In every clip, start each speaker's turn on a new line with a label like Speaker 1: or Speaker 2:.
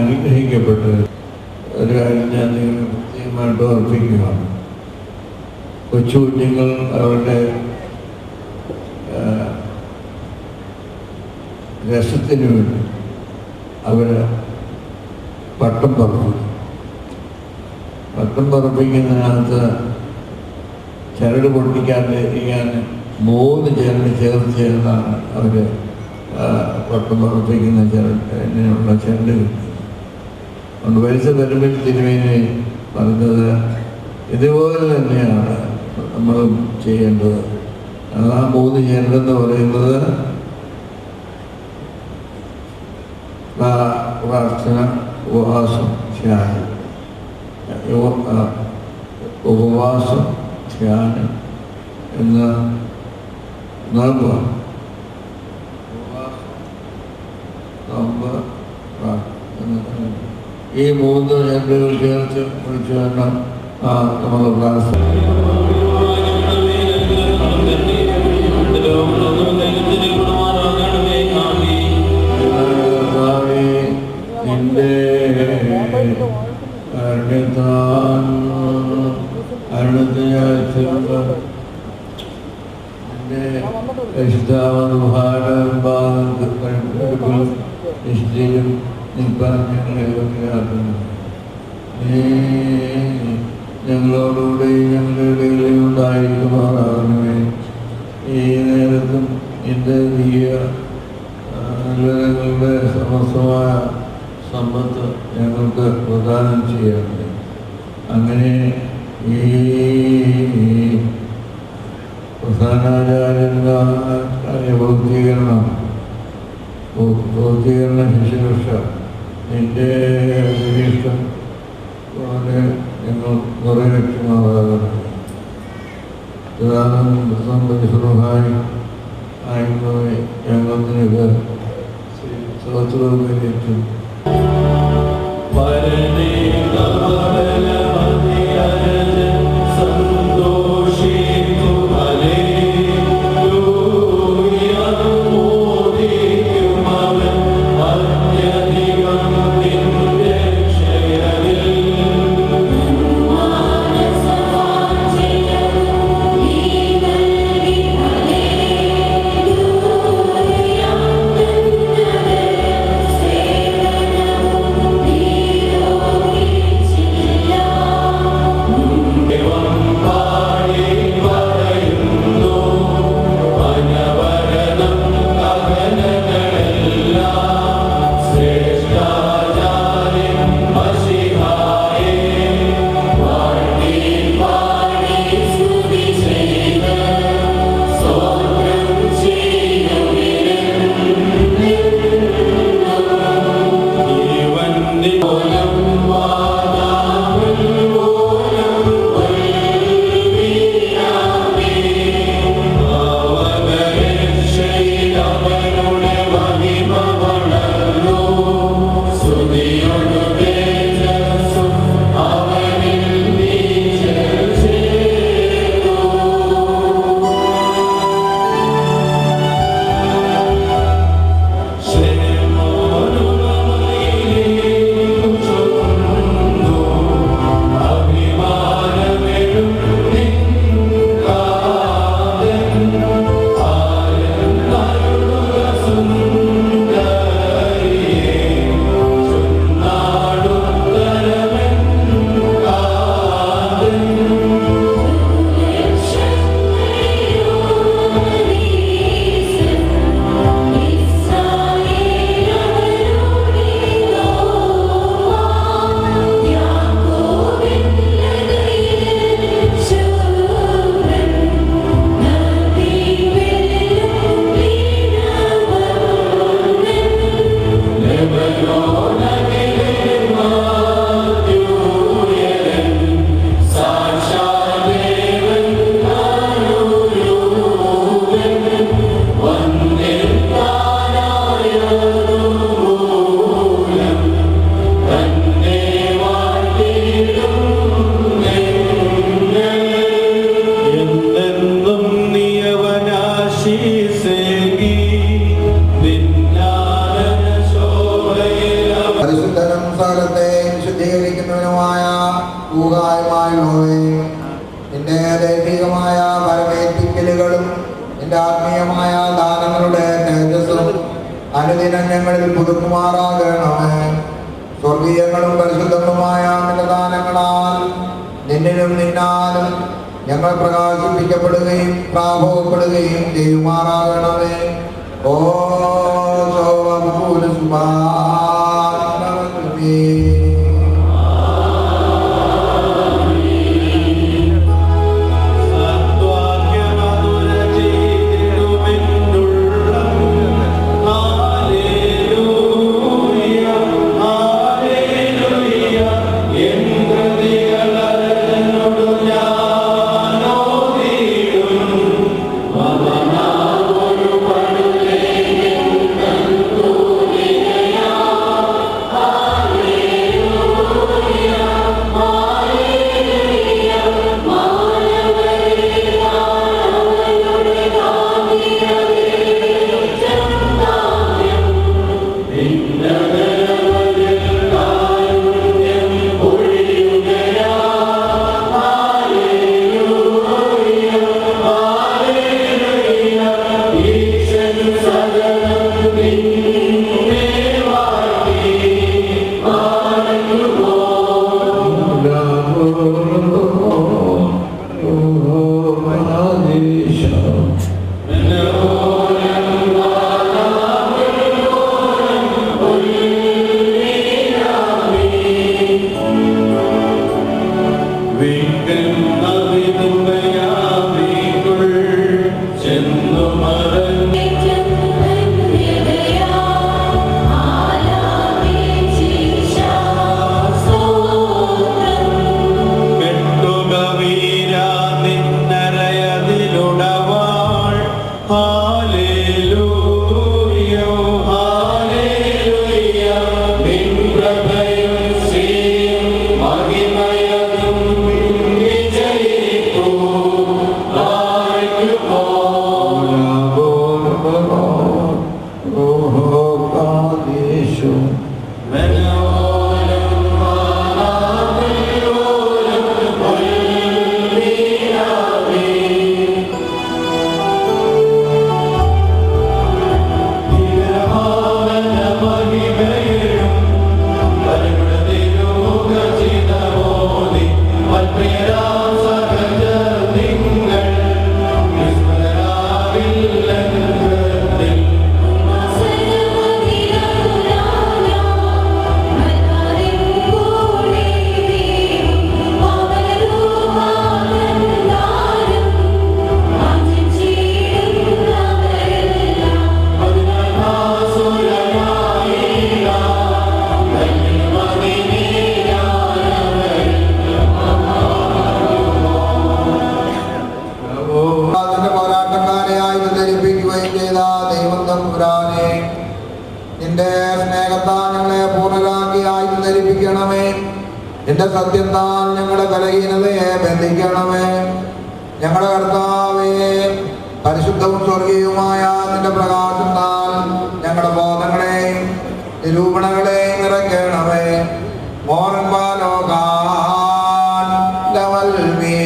Speaker 1: അനുഗ്രഹിക്കപ്പെട്ട് ഒരു കാര്യം ഞാൻ നിങ്ങൾ പ്രത്യേകമായിട്ട് ഓർപ്പിക്കുകയാണ്. കൊച്ചു കുഞ്ഞുങ്ങൾ അവരുടെ രസത്തിന് വേണ്ടി അവർ പട്ടം പറപ്പിക്കും. പട്ടം പറപ്പിക്കുന്നതിനകത്ത് ചരട് പൊട്ടിക്കാതിരിക്കാൻ 3 ചരട് ചേർന്നാണ് അവർ പട്ടം പറപ്പിക്കുന്ന ചരടിനുള്ള ചരട് കിട്ടും. അതുകൊണ്ട് വയസ്സ് വരുമ്പോൾ തിരുമേനി പറഞ്ഞത് ഇതുപോലെ തന്നെയാണ് നമ്മൾ ചെയ്യേണ്ടത്. ആ 3 ചരടെന്ന് പറയുന്നത് പ്രാർത്ഥന, ഉപവാസം, ധ്യാനം. ഉപവാസം, ധ്യാനം എന്ന് നോമ്പാണ്. ഈ 3 ചരടുകൾ ചേർത്ത് വിളിച്ചു വേണം നമ്മൾ പ്രാർത്ഥന. നിന്റെ നിശ്ചയം നിൽപ്പാൻ ഞങ്ങളെ യോഗ്യരാക്കുന്നു. നീ ഞങ്ങളോടുകൂടെ ഞങ്ങളുടെ ഇടയിലെ ഉണ്ടായിരിക്കുമാറാകണമേ. ഈ നേരത്തും എൻ്റെ നിങ്ങളുടെ സമസ്തമായ സമ്പത്ത് ഞങ്ങൾക്ക് പ്രദാനം ചെയ്യണമേ. അങ്ങനെ ഈ പ്രധാനാചാര്യന്മാരായ ബൗദ്ധീകരണ ശുശ്രൂഷ നിന്റെ ഇഷ്ടം പോലെ ഞങ്ങൾ നിറവേറ്റുമാറാകണം. പ്രധാനമന്ത്രി ആയി ഞങ്ങൾ നിനക്ക് സ്തോത്രവും കൈവറ്റും.
Speaker 2: Oh അനുദിനം ഞങ്ങളിൽ പുതുക്കുമാറാകണമേ. സ്വർഗീയങ്ങളും പരിശുദ്ധങ്ങളുമായ നിന്റെ ദാനങ്ങളാൽ നിന്നിലും നിന്നാലും ഞങ്ങൾ പ്രകാശിപ്പിക്കപ്പെടുകയും പ്രാഭവപ്പെടുകയും ചെയ്യുമാറാകണമേ. ഓ നിന്റെ സത്യത്താൽ ഞങ്ങളുടെ ബലഹീനതയെ ബന്ധിക്കണമേ. ഞങ്ങളുടെ കർത്താവേ, പരിശുദ്ധവും സ്വർഗീയവുമായ നിന്റെ പ്രകാശത്താൽ ഞങ്ങളുടെ ബോധങ്ങളെയും നിരൂപണങ്ങളെയും നിറയ്ക്കണമേ. മോറൻ ബാലോകാൻ ലവൽമീ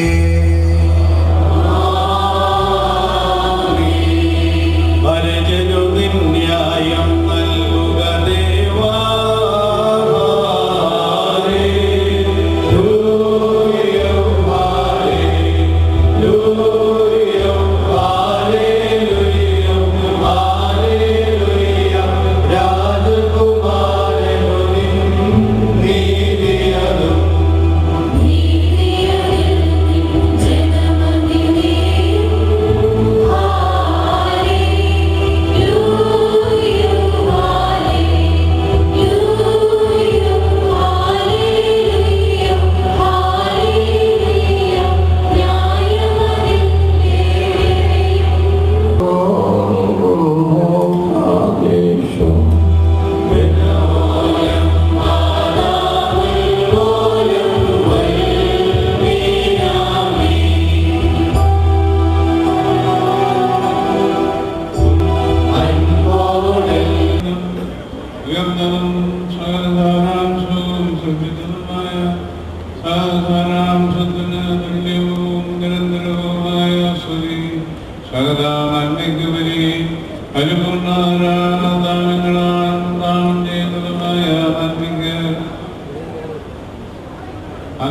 Speaker 3: പരിപൂർണ്ണ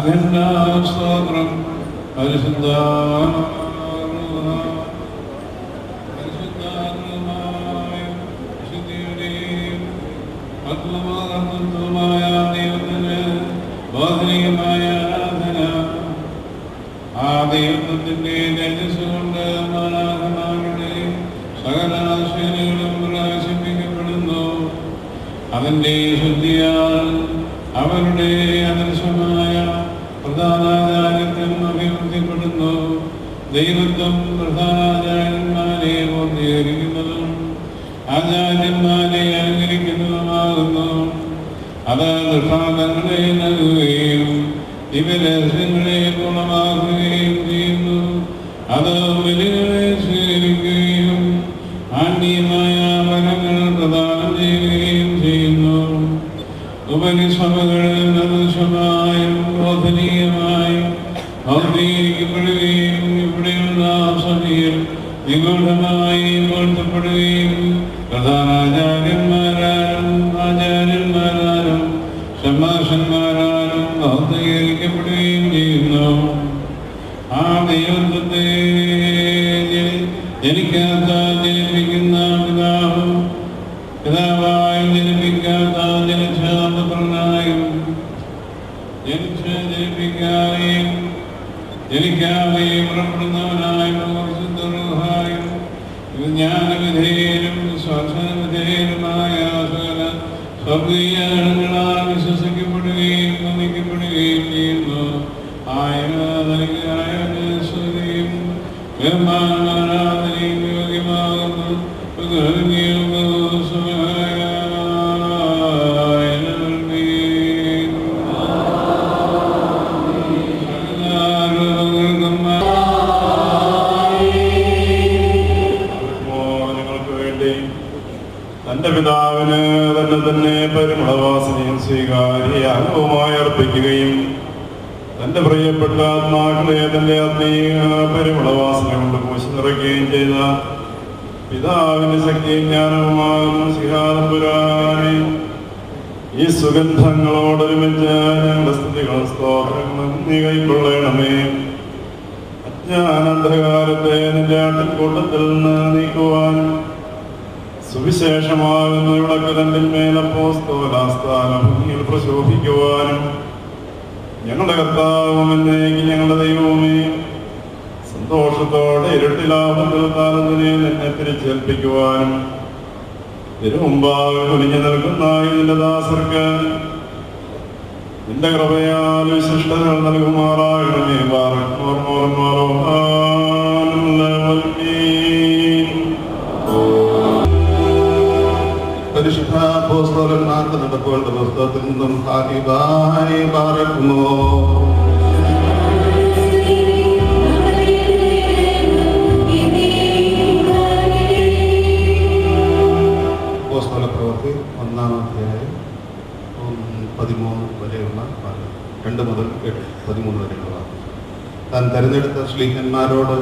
Speaker 3: സ്തോത്രം പരിശുദ്ധാത്മാവായ വിശുദ്ധിയുടെയും ആത്മമാർന്നത്വമായ ദൈവത്തിന് ബോധനീയമായ ആരാധന. ആ ദൈവത്തിന്റെ തേജസ് കൊണ്ട് മാലാഖമാരുടെ സകല ആശയങ്ങളും പ്രകാശിപ്പിക്കപ്പെടുന്നു. അതിന്റെ ശുദ്ധിയാൽ അവരുടെ അദൃശ്യമായ പ്രധാനാചാര്യത്വം അഭിവൃദ്ധിപ്പെടുന്നു. ദൈവത്വം പ്രധാനാചാര്യന്മാരെ പൂർത്തീകരിക്കുന്നതും ആചാര്യന്മാരെ അനുകരിക്കുന്നതുമാകുന്നു. അത് ദൃഷ്ടാന്തങ്ങളെ നൽകുകയും ദിവ്യരഹസ്യങ്ങളെ പൂർണ്ണമാക്കുകയും ചെയ്യുന്നു. അത് ബലികളെ സ്വീകരിക്കുകയും ആത്മീയമായ വരങ്ങൾ പ്രദാനം ചെയ്യുകയും ചെയ്യുന്നു. ഉപനിസഭകളിൽ അദൃശ്യമായും ബോധനീയമായും ഭൗതികരിക്കപ്പെടുകയും ഇവിടെയുള്ള സഭയിൽ നിഗൂഢമായി പൊരുത്തപ്പെടുകയും പ്രധാനാചാര്യന്മാരാലും ആചാര്യന്മാരാലും ശമാശന്മാരാലും ഭൗതികരിക്കപ്പെടുകയും ചെയ്യുന്നു. ആ ദൈവത്വത്തെ ജനിക്കാത്ത ജനിപ്പിക്കുന്ന പിതാവും പിതാവായും ജനിപ്പിക്കാത്ത ജനിച്ചാന്തപ്രനായും ജനിച്ച് ജനിപ്പിക്കാതെയും ജനിക്കാതെയും പുറപ്പെടുന്നവനായും പരിശുദ്ധരൂഹായും ജ്ഞാനവിധേയനും സ്വാസനവിധേയനുമായ സകല സ്വർഗീയങ്ങളാൽ വിശ്വസിക്കപ്പെടുകയും നന്ദിക്കപ്പെടുകയും ചെയ്യുന്നു. ആരാധനയും ബഹുമാനാരാധനയും യോഗ്യമാകുന്നു.
Speaker 4: തന്റെ പിതാവിന് തന്നെ പരിമളവാസനയും സ്വീകാര്യയാഗവുമായി അർപ്പിക്കുകയും തന്റെ പ്രിയപ്പെട്ട ആത്മാക്കളെ തന്റെ ആത്മീയ പരിമളവാസന കൊണ്ട് പൂശി നിറയ്ക്കുകയും ചെയ്ത പിതാവിന്റെ ശക്തിയും ജ്ഞാനവുമാകുന്ന സിഹാതമ്പുരാനെ ഈ സുഗന്ധങ്ങളോടൊരുമിച്ച് ഞങ്ങളുടെ സ്തുതികളും സ്തോത്രങ്ങളും നീ കൈക്കൊള്ളണമേ. അജ്ഞാനാന്ധകാരത്തെ നിന്റെ ആട്ടിൻകൂട്ടത്തിൽ നിന്ന് നീക്കുവാനും സുവിശേഷമാകുന്ന വിളക്കലണ്ടിൽ മേലപ്പോസ്തോലാസ്ഥാനം ഭൂമിയിൽ പ്രശോഭിക്കുവാനും ഞങ്ങളുടെ കർത്താവും എന്നേക്ക് ഞങ്ങളുടെ ദൈവവുമേ സന്തോഷത്തോടെ ഇരുട്ടിലാപത്തിൽ കാലത്തിനെ നിന്നെ തിരിച്ചേൽപ്പിക്കുവാനും തിരുമുമ്പാകെ കുനിഞ്ഞു നിൽക്കുന്ന ഇതിന്റെ ദാസർക്ക് നിന്റെ കൃപയാൽ വിശിഷ്ടതകൾ നൽകുമാറാകണമേ.
Speaker 5: പരിശുദ്ധ അപ്പോസ്തലന്മാരുടെ നടപ്പുകളുടെ പുസ്തകത്തിൽ നിന്നും ഹാരിബായി പാർക്കുന്നു. അപ്പോസ്തല പ്രവൃത്തി 1-ാം അധ്യായം 13 വരെയുള്ള 2 മുതൽ 13 വരെയുള്ള താൻ തെരഞ്ഞെടുത്ത ശ്ലീഹന്മാരോട്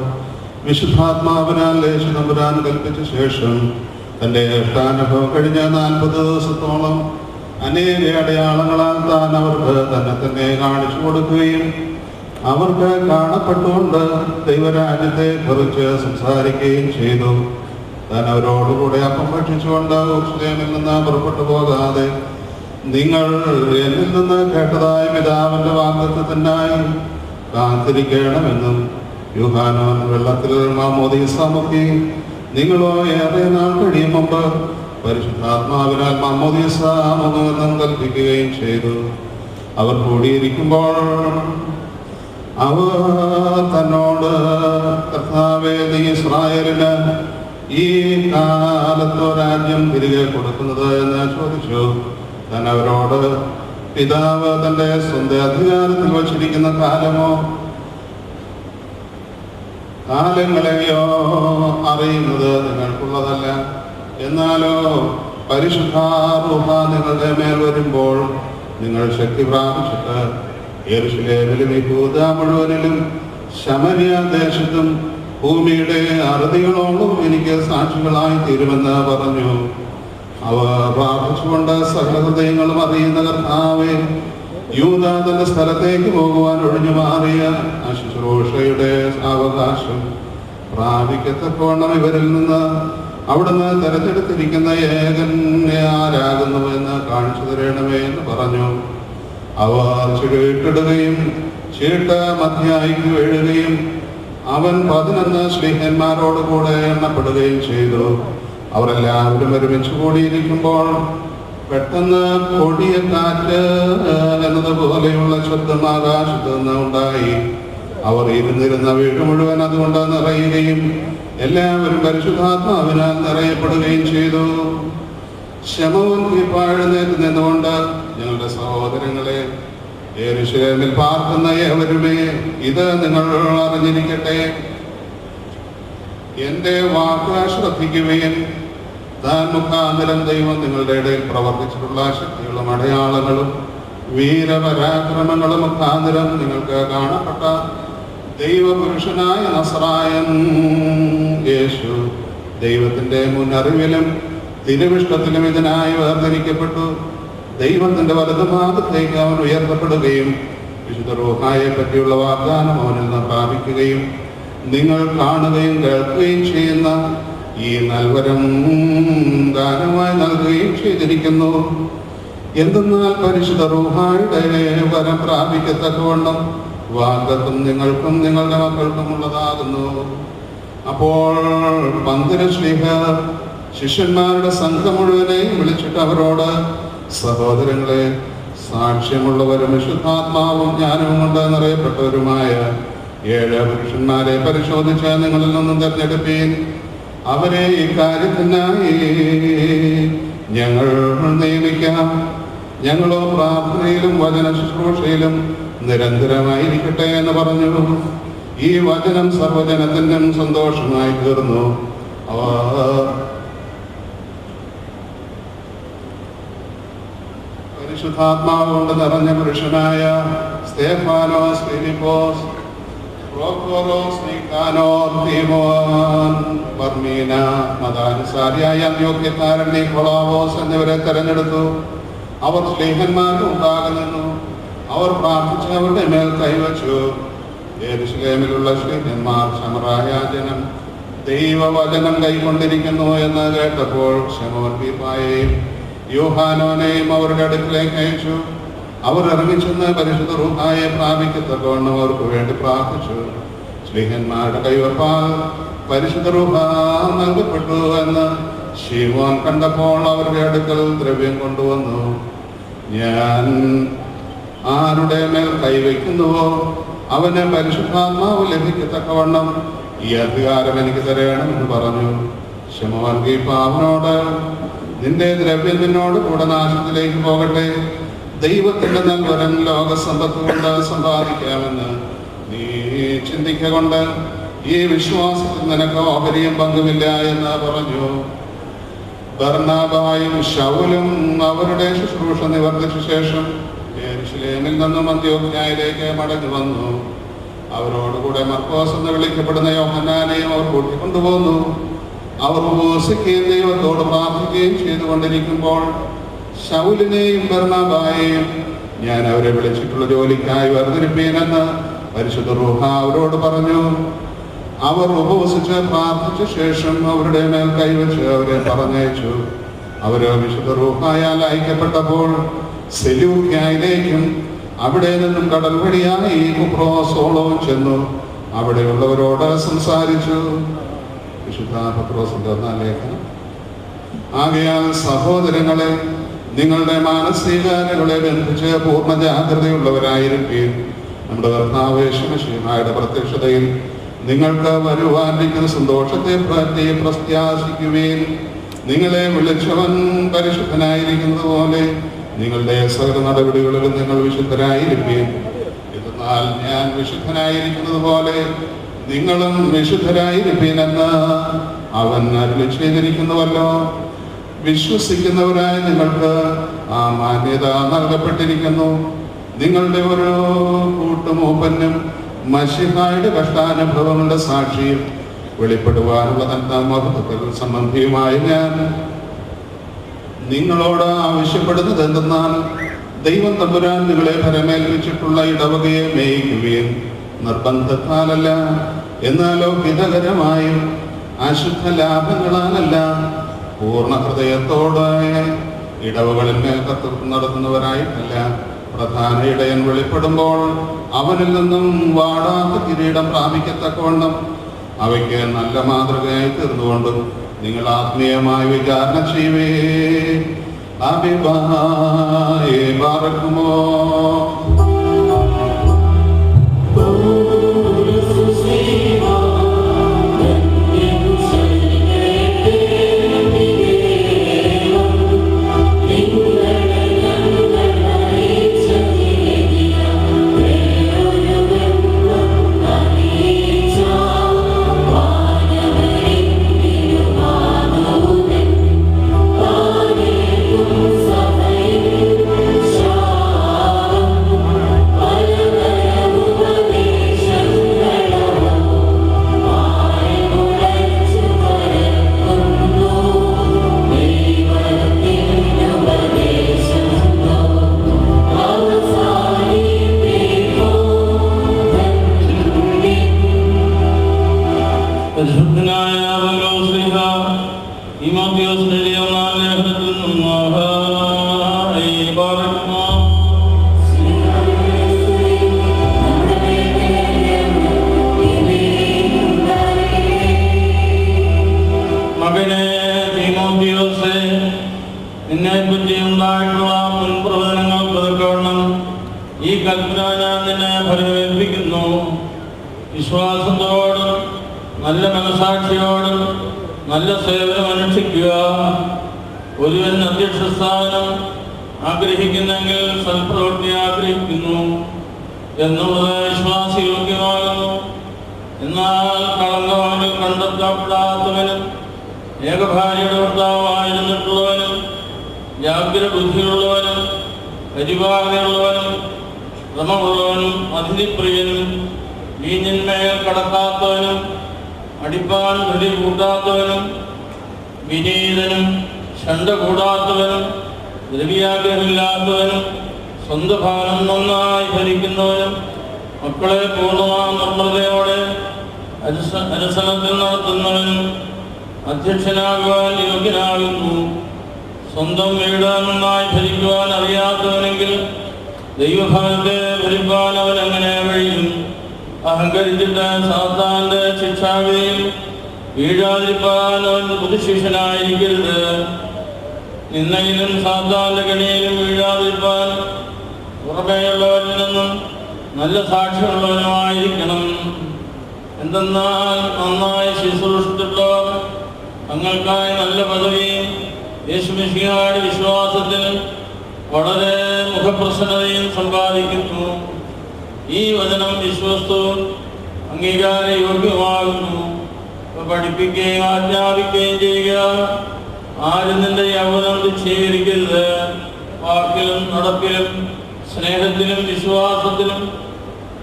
Speaker 5: വിശുദ്ധാത്മാവിനാൽ യേശുതമ്പുരാൻ കൽപ്പിച്ച ശേഷം തൻ്റെ ഇഷ്ടാനുഭവം കഴിഞ്ഞ 40 ദിവസത്തോളം അനേക അടയാളങ്ങളാൽ താൻ അവർക്ക് തന്നെ കാണിച്ചു കൊടുക്കുകയും അവർക്ക് കാണപ്പെട്ടുകൊണ്ട് ദൈവരാജ്യത്തെ കുറിച്ച് സംസാരിക്കുകയും ചെയ്തു. താൻ അവരോടുകൂടെ അപ്പം ഭക്ഷിച്ചുകൊണ്ട് യെരൂശലേമിൽ നിന്ന് പുറപ്പെട്ടു പോകാതെ നിങ്ങൾ എന്നിൽ നിന്ന് കേട്ടതായ പിതാവിന്റെ വാഗ്ദത്തത്തിനായി കാത്തിരിക്കണമെന്നും യോഹന്നാൻ വെള്ളത്തിൽ മാമോദീസ മുക്കി നിങ്ങളോ ഏറെ നാൾ കഴിയും മുമ്പ് പരിശുദ്ധാത്മാവിനാൽ മാമോദീസ മുങ്ങുമെന്നും കൽപ്പിക്കുകയും ചെയ്തു. അവർ കൂടിയിരിക്കുമ്പോൾ അവർ തന്നോട് കർത്താവേ, നീ ഇസ്രായേലിന് ഈ കാലത്തോ രാജ്യം തിരികെ കൊടുക്കുന്നത് എന്ന് ചോദിച്ചു. താൻ അവരോട്, പിതാവ് തൻ്റെ സ്വന്തം അധികാരത്തിൽ വച്ചിരിക്കുന്ന കാലമോ കാലങ്ങളെയോ അറിയുന്നത് നിങ്ങൾക്കുള്ളതല്ല. എന്നാലോ പരിശുദ്ധാരൂഹ നിങ്ങളുടെ മേൽ വരുമ്പോൾ നിങ്ങൾ ശക്തി പ്രാപിച്ചിട്ട് യെരൂശലേമിലും യഹൂദ മുഴുവനിലും ശമര്യ ദേശത്തും ഭൂമിയുടെ അറുതികളോളം എനിക്ക് സാക്ഷികളായി തീരുമെന്ന് പറഞ്ഞു. അവർ പ്രാർത്ഥിച്ചുകൊണ്ട് സകല ഹൃദയങ്ങളും അറിയുന്ന കർത്താവേ, യൂദ തന്റെ സ്ഥലത്തേക്ക് പോകുവാൻ ഒഴിഞ്ഞു മാറിയ ആ ശുശ്രൂഷയുടെ അവകാശം പ്രാപിക്കത്തക്കവണ്ണം ഇവരിൽ നിന്ന് അവിടുന്ന് തെരഞ്ഞെടുത്തിരിക്കുന്ന ഏകൻ ആരാകുന്നു എന്ന് കാണിച്ചു തരണമേ എന്ന് പറഞ്ഞു. അവർ ചീട്ടിടുകയും ചീട്ട് മധ്യായിക്ക് വീഴുകയും അവൻ 11 ശ്ലീഹന്മാരോട് കൂടെ എണ്ണപ്പെടുകയും ചെയ്തു. അവരെല്ലാവരും ഒരുമിച്ച് കൂടിയിരിക്കുമ്പോൾ പെട്ടെന്ന് കൊടിയ കാറ്റ് എന്നതുപോലെയുള്ള ശബ്ദം ആകാശത്ത് നിന്ന് ഉണ്ടായി. അവർ ഇരുന്നിരുന്ന വീട് മുഴുവൻ അതുകൊണ്ട് നിറയുകയും എല്ലാവരും പരിശുദ്ധാത്മാവിനാൽ നിറയപ്പെടുകയും ചെയ്തു. ശമോൻ എഴുന്നേറ്റ് നിന്നുകൊണ്ട്, ഞങ്ങളുടെ സഹോദരങ്ങളെ, യെരൂശലേമിൽ പാർക്കുന്ന ഏവരുമേ, ഇത് നിങ്ങൾ അറിഞ്ഞിരിക്കട്ടെ. എന്റെ വാക്ക് ശ്രദ്ധിക്കുകയും താൻ മുഖാന്തരം ദൈവം നിങ്ങളുടെ ഇടയിൽ പ്രവർത്തിച്ചിട്ടുള്ള ശക്തികളും അടയാളങ്ങളും വീരപരാക്രമങ്ങളും മുഖാന്തരം നിങ്ങൾക്ക് കാണപ്പെട്ട ദൈവപുരുഷനായ നസറായൻ യേശു ദൈവത്തിന്റെ മുന്നറിവിലും തിരുവിഷ്ടത്തിലും ഇതിനായി വേർതിരിക്കപ്പെട്ടു. ദൈവത്തിന്റെ വലതുഭാഗത്തേക്ക് അവൻ ഉയർത്തപ്പെടുകയും വിശുദ്ധ റൂഹായെ പറ്റിയുള്ള വാഗ്ദാനം അവനിൽ നിന്ന് പ്രാപിക്കുകയും നിങ്ങൾ കാണുകയും കേൾക്കുകയും ചെയ്യുന്ന ഈ നൽവരം ദാനമായി നൽകുകയും ചെയ്തിരിക്കുന്നു. എന്തെന്നാൽ പരിശുദ്ധ റൂഹായുടെ വരം പ്രാപിക്കത്തക്കവണ്ണം വാഗ്ദത്തം നിങ്ങൾക്കും നിങ്ങളുടെ മക്കൾക്കും ഉള്ളതാകുന്നു. അപ്പോൾ 12 ശ്ലീഹർ ശിഷ്യന്മാരുടെ സംഘം മുഴുവനെയും വിളിച്ചിട്ട് അവരോട്, സഹോദരങ്ങളെ, സാക്ഷ്യമുള്ളവരും വിശുദ്ധാത്മാവും ജ്ഞാനവും കൊണ്ട് നിറയപ്പെട്ടവരുമായ 7 പുരുഷന്മാരെ പരിശോധിച്ച് നിങ്ങളിൽ നിന്നും തെരഞ്ഞെടുപ്പീൻ. അവരെ ഈ കാര്യത്തിനായി ഞങ്ങൾ നിയമിക്കാം. ഞങ്ങളോ പ്രാർത്ഥനയിലും വചന ശുശ്രൂഷയിലും നിരന്തരമായിരിക്കട്ടെ എന്ന് പറഞ്ഞു. ഈ വചനം സർവജനത്തിനും സന്തോഷമായി തീർന്നു. പരിശുദ്ധാത്മാവ് കൊണ്ട് നിറഞ്ഞ പുരുഷനായ സ്തേഫാനോസ്, ഫിലിപ്പോസ്, പ്രോഖോറോസ്, നിക്കാനോർ, തീമോൻ, ബർമീന, മതാനുസാരിയായ അന്ത്യോക്യക്കാരൻ നിക്കോളാവോസ് എന്നിവരെ തെരഞ്ഞെടുത്തു. അവർ ശ്ലീഹന്മാർക്ക് ഉണ്ടാകെ നിന്നു. അവർ പ്രാർത്ഥിച്ച് അവരുടെ മേൽ കൈവച്ചു. യെരൂശലേമിലുള്ള ശ്ലീഹന്മാർ ശമറായ ജനം ദൈവവചനം കൈക്കൊണ്ടിരിക്കുന്നു എന്ന് കേട്ടപ്പോൾ ശമോൻ പീപ്പായെയും യോഹാനോനെയും അവരുടെ അടുക്കിലേക്ക് അയച്ചു. അവർ ഇറങ്ങിച്ചെന്ന് പരിശുദ്ധ റൂഹായെ പ്രാപിക്കത്തക്കവണ്ണം അവർക്ക് വേണ്ടി പ്രാർത്ഥിച്ചു. ശ്ലീഹന്മാരുടെ കൈവപ്പാൽ പരിശുദ്ധ റൂഹ നൽകപ്പെട്ടു എന്ന് ശിമോൻ കണ്ടപ്പോൾ അവരുടെ അടുക്കൽ ദ്രവ്യം കൊണ്ടുവന്നു. ഞാൻ ആരുടെ മേൽ കൈവയ്ക്കുന്നുവോ അവന് പരിശുദ്ധാത്മാവ് ലഭിക്കത്തക്കവണ്ണം ഈ അധികാരം എനിക്ക് തരണമെന്ന് പറഞ്ഞു. ശിമോൻ അവനോട്, നിന്റെ ദ്രവ്യം നിന്നോട് കൂടെ നാശത്തിലേക്ക് പോകട്ടെ. ദൈവത്തിന്റെ നൽവരം ലോകസമ്പത്ത് കൊണ്ട് സമ്പാദിക്കാമെന്ന് നീ ചിന്തിക്കൊണ്ട് ഈ വിശ്വാസത്തിൽ നിനക്ക് ഓഹരിയും പങ്കുമില്ല എന്ന് പറഞ്ഞു. ബർന്നാബായും ശൗലും അവരുടെ ശുശ്രൂഷ നിവർത്തിച്ച ശേഷം യെരൂശലേമിൽ നിന്നും അന്ത്യോക്യയിലേക്ക് മടങ്ങി വന്നു. അവരോടുകൂടെ മർക്കോസ് എന്ന് വിളിക്കപ്പെടുന്ന യോഹന്നാനെയും അവർ കൂട്ടിക്കൊണ്ടുപോന്നു. അവർ ഉപവസിക്കുകയും ദൈവത്തോട് പ്രാർത്ഥിക്കുകയും ചെയ്തുകൊണ്ടിരിക്കുമ്പോൾ ശൗലിനെയും ബർന്നാബായെയും ഞാൻ അവരെ വിളിച്ചിട്ടുള്ള ജോലിക്കായി വേർതിരിപ്പീനെന്ന് പരിശുദ്ധ റൂഹ അവരോട് പറഞ്ഞു. അവർ ഉപവസിച്ച് പ്രാർത്ഥിച്ച ശേഷം അവരുടെ മേൽ കൈവച്ച് അവരെ പറഞ്ഞയച്ചു. അവര് വിശുദ്ധ റൂഹായാൽ അയക്കപ്പെട്ടപ്പോൾ സെലൂക്യയിലേക്കും അവിടെ നിന്നും കടൽ വഴിയായി കുപ്രോസോളവും ചെന്നു അവിടെയുള്ളവരോട് സംസാരിച്ചു. വിശുദ്ധ പത്രോസിന്റെ 1-ാം ലേഖനം. ആകയാൽ സഹോദരങ്ങളെ, നിങ്ങളുടെ മാനസികാരങ്ങളെ ബന്ധിച്ച് പൂർണ്ണ ജാഗ്രതയുള്ളവരായിരിക്കും. നമ്മുടെ കർത്താവ് യേശുമിശിഹായുടെ പ്രത്യക്ഷതയിൽ നിങ്ങൾക്ക് വരുവാനിരിക്കുന്ന സന്തോഷത്തെ പറ്റി പ്രത്യാശിക്കുവേൻ. നിങ്ങളെ വിളിച്ചവൻ പരിശുദ്ധനായിരിക്കുന്നത് പോലെ നിങ്ങളുടെ സകല നടപടികളിലും നിങ്ങൾ വിശുദ്ധരായിരിക്കും. എന്നാൽ ഞാൻ വിശുദ്ധനായിരിക്കുന്നത് പോലെ നിങ്ങളും വിശുദ്ധരായിരിപ്പീനെന്ന് അവൻ അരുളി ചെയ്തിരിക്കുന്നുവല്ലോ. വിശ്വസിക്കുന്നവരായ നിങ്ങൾക്ക് ആ മാന്യത നൽകപ്പെട്ടിരിക്കുന്നു. നിങ്ങളുടെ ഓരോ കൂട്ടുമൂപ്പനും മശിഹായുടെ കഷ്ടാനുഭവങ്ങളുടെ സാക്ഷിയും വെളിപ്പെടുവാനുള്ള തന്റെ മഹത്വത്തിൽ സംബന്ധിയുമായി ഞാൻ നിങ്ങളോട് ആവശ്യപ്പെടുന്നത് എന്തെന്നാൽ, ദൈവം തമ്പുരാൻ നിങ്ങളെ ഫലമേൽപ്പിച്ചിട്ടുള്ള ഇടവകയെ മേയിക്കുകയും നിർബന്ധത്താലല്ല, എന്നാലോ ഹിതകരമായും അശുദ്ധ ലാഭങ്ങളാലല്ല പൂർണ്ണ ഹൃദയത്തോടെ ഇടവകളിൽ മേൽ കർത്തൃത്വം നടത്തുന്നവരായിട്ടല്ല. പ്രധാന ഇടയൻ വെളിപ്പെടുമ്പോൾ അവനിൽ നിന്നും വാടാത്ത കിരീടം പ്രാപിക്കത്തക്കവണ്ണം അവയ്ക്ക് നല്ല മാതൃകയായി തീർന്നുകൊണ്ടും നിങ്ങൾ ആത്മീയമായി വിചാരണ ചെയ്യുവേ. അഭിവായേ പാർക്കുമോ.
Speaker 3: വിശ്വാസത്തോടും നല്ല മനസാക്ഷിയോടും നല്ല സേവനം അനുഷ്ഠിക്കുക. ഒരുവൻ അധ്യക്ഷ സ്ഥാനം ആഗ്രഹിക്കുന്നെങ്കിൽ സൽപ്രവൃത്തി ആഗ്രഹിക്കുന്നു എന്നുള്ളത് വിശ്വാസയോഗ്യമാകുന്നു. എന്നാൽ കളങ്കവാനിൽ കണ്ടെത്തപ്പെടാത്തവനും ഏകഭാര്യയുടെ ഭർത്താവായിരുന്നിട്ടുള്ളവനും ജാഗ്രത ബുദ്ധിയുള്ളവനും പരിപാലനയുള്ളവനും ക്രമമുള്ളവനും അതിഥിപ്രിയനും വീഞ്ഞന്മേൽ കടക്കാത്തവനും അടിപ്പാൻ ധൃതി കൂട്ടാത്തവനും വിനീതനും ശണ്ട കൂടാത്തവനും ദ്രവ്യാഗ്രഹമില്ലാത്തവനും സ്വന്തം ഭാരം നന്നായി ഭരിക്കുന്നവനും മക്കളെ പൂർണ്ണമായ നിർമ്മലതയോടെ അനുസരണത്തിൽ നടത്തുന്നവനും അധ്യക്ഷനാകുവാൻ യോഗ്യനാകുന്നു. സ്വന്തം വീട് നന്നായി ഭരിക്കുവാൻ അറിയാത്തവനെങ്കിൽ ദൈവഭവനത്തെ ഭരിപ്പാൻ അവൻ എങ്ങനെ കഴിയും? അഹങ്കരിച്ചിട്ട് സാത്താന്റെ ശിക്ഷാവിധിയിൽ വീഴാതിരിപ്പാൻ അവൻ ബുദ്ധിശിഷ്യനായിരിക്കരുത്. നിന്നയിലും സാത്താന്റെ കണിയിലും വീഴാതിരിപ്പാൻ പുറമേയുള്ളവരിൽ നിന്നും നല്ല സാക്ഷ്യമുള്ളവനുമായിരിക്കണം. എന്തെന്നാൽ നന്നായി ശുശ്രൂഷിച്ചിട്ടുള്ളവർ തങ്ങൾക്കായി നല്ല പദവിയും യേശുമിശിഹായുടെ വിശ്വാസത്തിൽ വളരെ മുഖപ്രസന്നതയും സമ്പാദിക്കുന്നു. ഈ വചനം വിശ്വസ്തവും അംഗീകാരയോഗ്യമാകുന്നു. പഠിപ്പിക്കുകയും ആജ്ഞാപിക്കുകയും ചെയ്യുക. ആരും നിന്റെ യൗവനം നിക്ഷേപിക്കരുത്. വാക്കിലും നടപ്പിലും സ്നേഹത്തിലും വിശ്വാസത്തിലും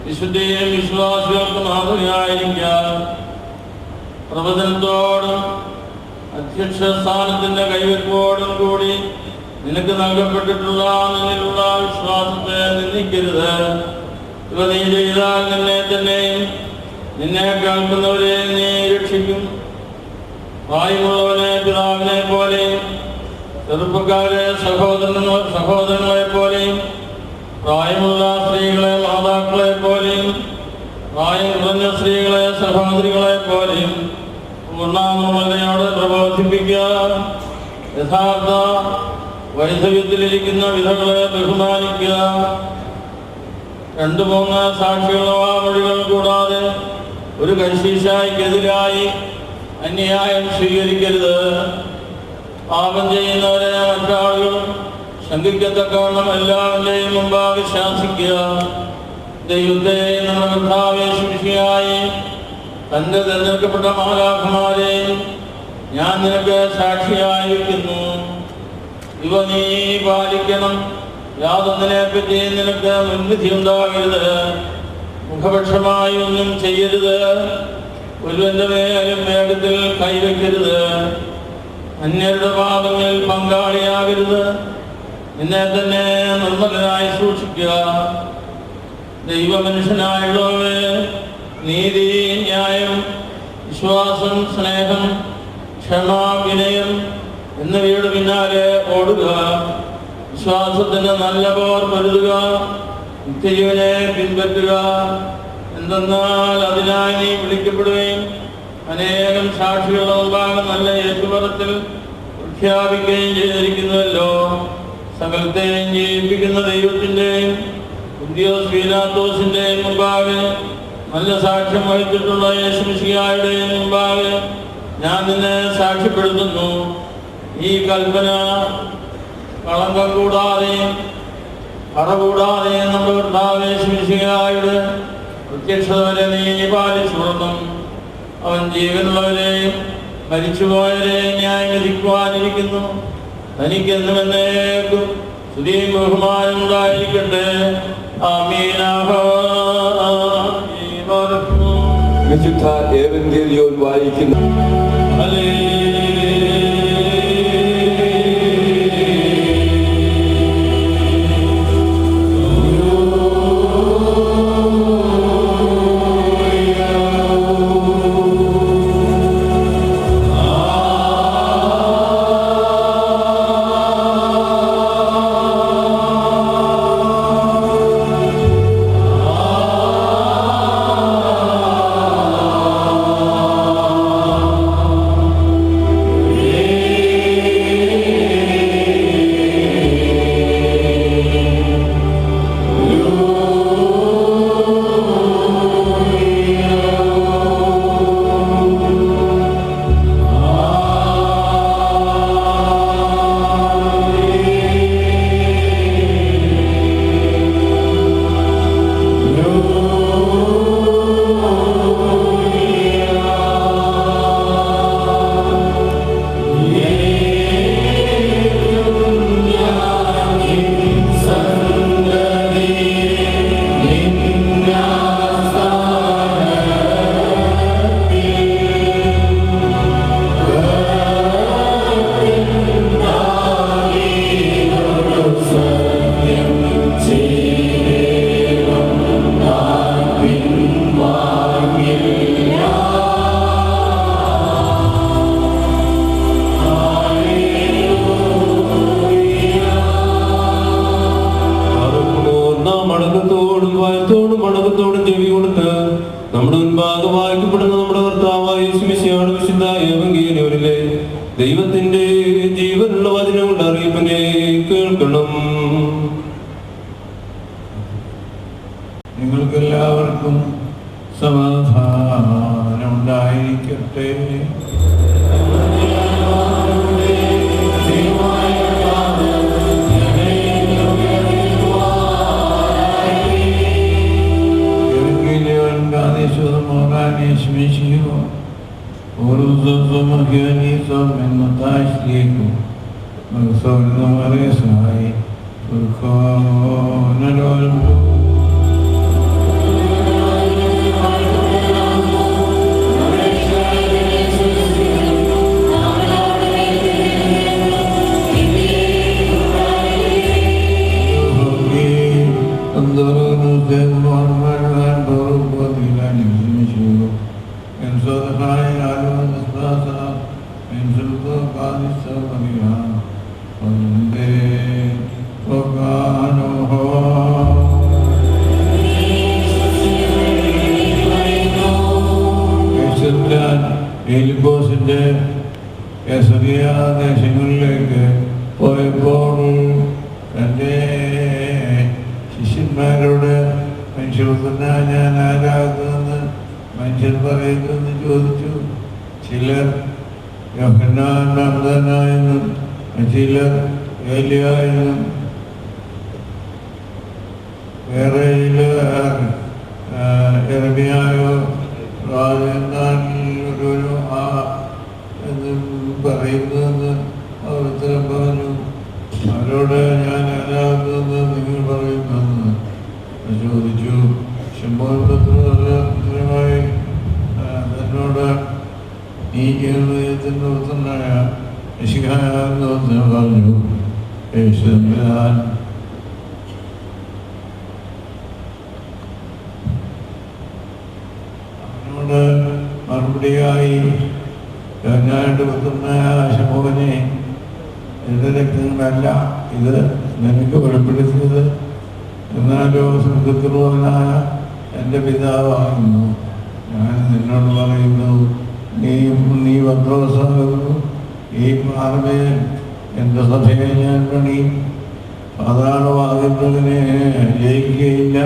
Speaker 3: വിശുദ്ധിയിലും വിശ്വാസികൾക്ക് മാതൃകയായിരിക്കുക. പ്രവചനത്തോടും അധ്യക്ഷ സ്ഥാനത്തിന്റെ കൈവെപ്പോടും കൂടി നിനക്ക് നൽകപ്പെട്ടിട്ടുള്ള നിന്നിലുള്ള വിശ്വാസത്തെ നിന്ദിക്കരുത്. ഇവ നീ ചെയ്താൽ നിന്നെ തന്നെയും നിന്നെ കേൾക്കുന്നവരെ നീ രക്ഷിക്കും. പ്രായമുള്ളവനെ പിതാവിനെ പോലെയും ചെറുപ്പക്കാരെ സഹോദരങ്ങളെ പോലെയും പ്രായമുള്ള സ്ത്രീകളെ മാതാക്കളെ പോലെയും പ്രായം കുറഞ്ഞ സ്ത്രീകളെ സഹോദരികളെ പോലെയും പൂർണ്ണാമതയോടെ പ്രബോധിപ്പിക്കുക. യഥാർത്ഥ വൈധവ്യത്തിലിരിക്കുന്ന വിധകളെ ബഹുമാനിക്കുക. 2-3 സാക്ഷികളുള്ള മൊഴികൾ കൂടാതെ ഒരു കശീശായ്ക്കെതിരായി അന്യായം സ്വീകരിക്കരുത്. പാപം ചെയ്യുന്നവരെ മറ്റാളുകൾ ശങ്കിക്കത്തക്കവണ്ണം എല്ലാവരുടെയും മുമ്പാകെ ശാസിക്കുക. ദൈവത്തെ നമ്മുടെ കർത്താവേ ശിക്ഷയായി തൻ്റെ തിരഞ്ഞെടുക്കപ്പെട്ട മാലാഖമാരെയും ഞാൻ നിനക്ക് സാക്ഷിയായിരിക്കുന്നു. ഇവ നീ പാലിക്കണം. യാതൊന്നിനെപ്പറ്റി നിനക്ക് മുൻവിധി ഉണ്ടാകരുത്. മുഖപക്ഷമായി ഒന്നും ചെയ്യരുത്. ഒരുവന്റെ മേലും വേഗത്തിൽ കൈവയ്ക്കരുത്. അന്യരുടെ പാപങ്ങളിൽ പങ്കാളിയാകരുത്. നിന്നെ തന്നെ നിർമ്മലനായി സൂക്ഷിക്കുക. ദൈവമനുഷ്യനായുള്ളവേ, നീതി, ന്യായം, വിശ്വാസം, സ്നേഹം, ക്ഷമ, വിനയം എന്നിവയുടെ പിന്നാലെ ഓടുക. വിശ്വാസത്തിന് നല്ല പോർ പൊരുതുക, നിത്യജീവനെ പിൻപറ്റുക. എന്തെന്നാൽ അതിനായി നീ വിളിക്കപ്പെടുകയും അനേകം സാക്ഷികളുടെ മുമ്പാകെ നല്ല ഏറ്റുപറത്തിൽ പ്രഖ്യാപിക്കുകയും ചെയ്തിരിക്കുന്നുവല്ലോ. സകലത്തെയും ജീവിപ്പിക്കുന്ന ദൈവത്തിൻ്റെയും ഉദ്യോഗ പീലാത്തോസിൻ്റെയും മുമ്പാകെ നല്ല സാക്ഷ്യം വഹിച്ചിട്ടുള്ള യേശുമിശിഹായുടെയും മുമ്പാകെ ഞാൻ നിന്നെ സാക്ഷ്യപ്പെടുത്തുന്നു. ഈ കൽപ്പന കളങ്കം കൂടാതെയും അറകൂടാതെയും നമ്മുടെ കർത്താവ് യേശുമിശിഹായുടെ പ്രത്യക്ഷത വരെ നീ പാലിച്ചു കൊടുക്കും. അവൻ ജീവനുള്ളവരെയും മരിച്ചുപോയവരെയും ന്യായം വിധിക്കുവാനിരിക്കുന്നു. തനിക്കെന്നും എന്നേക്കും സ്തുതിയും ബഹുമാനം ഉണ്ടായിരിക്കട്ടെ. ആമീൻ.
Speaker 6: വിശുദ്ധ ഏവങ്കേലിയോൻ വായിക്കുന്നു.
Speaker 7: ദൈവത്തിന്റെ ജീവനുള്ള വചനങ്ങളുടെ അറിയിപ്പിനെ കേൾക്കണം.
Speaker 1: നിങ്ങൾക്കെല്ലാവർക്കും സമാധാനം ഉണ്ടായിരിക്കട്ടെ. എലിബോസിന്റെ ദേശങ്ങളിലേക്ക് പോയപ്പോൾ എൻ്റെ ശിഷ്യന്മാരോട് മനുഷ്യപുത്രനാ ഞാൻ ആരാകുമെന്ന് മനുഷ്യർ പറയുന്നതെന്ന് ചോദിച്ചു. ചിലർ യോഹന്നാൻ മർദ്ദനായെന്നും ചിലർ ഏലിയായെന്നും വേറെ ചിലർ യെരമിയായോ എന്ന് പറയുന്നതെന്ന് അവർ ഉത്തരം പറഞ്ഞു. അവരോട് ഞാൻ ആരാകുന്നത് നിങ്ങൾ പറയുന്നതെന്ന് ചോദിച്ചു. ശിമോൻ പത്രോസ് തന്നോട് നീ ദൈവത്തിന്റെ പുത്രനായ മിശിഹായെന്ന് പറഞ്ഞു. യേശുദമ്പുരാൻ അവനോട് മറുപടിയായി ഞാനായിട്ട് പുത്തുന്ന ശമൂഹനെ എൻ്റെ രക്തങ്ങളല്ല ഇത് നിനക്ക് വെളിപ്പെടുത്തിയത്, എന്നാലോ സ്വർഗത്തിലുള്ളവനായ എൻ്റെ പിതാവാകുന്നു. ഞാൻ നിന്നോട് പറയുന്നു, നീ പത്രോസാകുന്നു, ഈ പാറമേൽ എൻ്റെ സഭയെ ഞാൻ പണിയും, പാതാളവാതിലുള്ളതിനെ ജയിക്കുകയില്ല.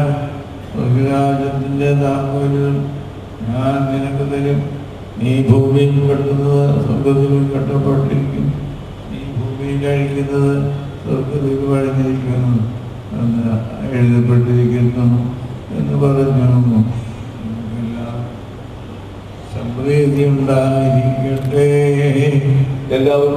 Speaker 1: സ്വർഗരാജ്യത്തിൻ്റെ താക്കോലുകൾ ഞാൻ നിനക്ക് തരും. നീ ഭൂമിയിൽ കെട്ടുന്നത് സ്വർഗത്തിൽ കെട്ടപ്പെട്ടിരിക്കും, നീ ഭൂമിയിൽ അഴിക്കുന്നത് സ്വർഗത്തിൽ വഴിഞ്ഞിരിക്കുന്നു എന്ന് എഴുതപ്പെട്ടിരിക്കുന്നു എന്ന് പറഞ്ഞു. സമൃദ്ധി ഉണ്ടായിരിക്കട്ടെ.
Speaker 6: എല്ലാവരും